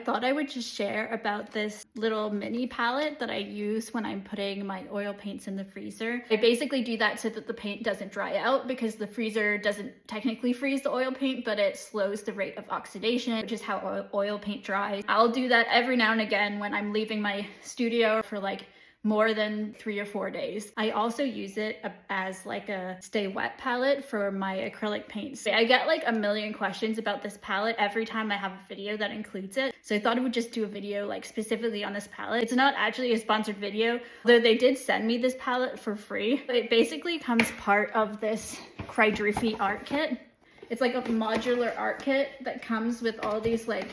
I thought I would just share about this little mini palette that I use when I'm putting my oil paints in the freezer. I basically do that so that the paint doesn't dry out, because the freezer doesn't technically freeze the oil paint, but it slows the rate of oxidation, which is how oil paint dries. I'll do that every now and again when I'm leaving my studio for like more than 3 or 4 days. I also use it as like a stay wet palette for my acrylic paints. I get like a million questions about this palette every time I have a video that includes it. So I thought I would just do a video like specifically on this palette. It's not actually a sponsored video, though they did send me this palette for free. It basically comes part of this Cry-Droopy art kit. It's like a modular art kit that comes with all these like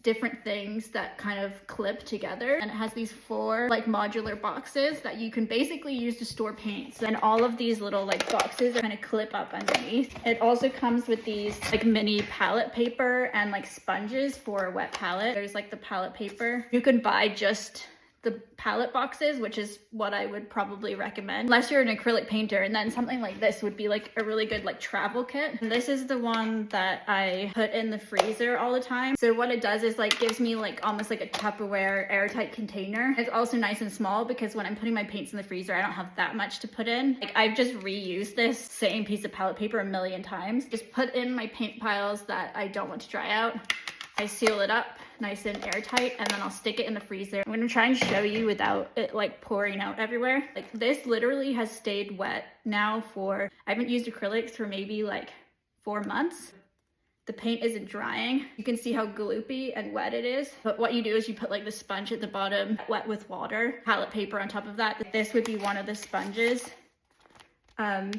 different things that kind of clip together, and it has these 4 like modular boxes that you can basically use to store paints, and all of these little like boxes are kind of clip up underneath. It also comes with these like mini palette paper and like sponges for a wet palette. There's like the palette paper. You can buy just the palette boxes, which is what I would probably recommend unless you're an acrylic painter, and then something like this would be like a really good like travel kit. And this is the one that I put in the freezer all the time. So what it does is like gives me like almost like a Tupperware airtight container. It's also nice and small because when I'm putting my paints in the freezer, I don't have that much to put in. Like I've just reused this same piece of palette paper a million times. Just put in my paint piles that I don't want to dry out. I seal it up nice and airtight, and then I'll stick it in the freezer. I'm gonna try and show you without it like pouring out everywhere. Like this literally has stayed wet now for, I haven't used acrylics for maybe like 4 months. The paint isn't drying. You can see how gloopy and wet it is. But what you do is you put like the sponge at the bottom, wet with water, palette paper on top of that. This would be one of the sponges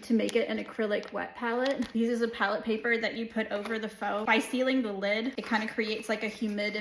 to make it an acrylic wet palette. This is a palette paper that you put over the foam. By sealing the lid, it kind of creates like a humid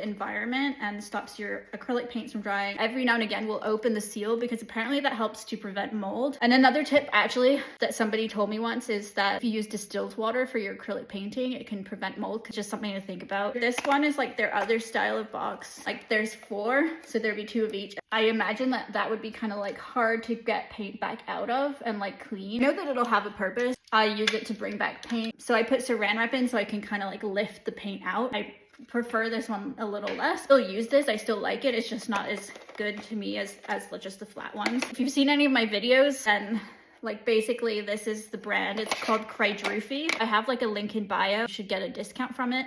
environment and stops your acrylic paints from drying. Every now and again, we'll open the seal because apparently that helps to prevent mold. And another tip actually that somebody told me once is that if you use distilled water for your acrylic painting, it can prevent mold. It's just something to think about. This one is like their other style of box. Like there's 4, so there'd be 2 of each. I imagine that that would be kind of like hard to get paint back out of and like clean. I know that it'll have a purpose. I use it to bring back paint. So I put saran wrap in so I can kind of like lift the paint out. I prefer this one a little less. Still use this, I still like it. It's just not as good to me as just the flat ones. If you've seen any of my videos, then like basically this is the brand. It's called Cry-Droopy. I have like a link in bio. You should get a discount from it.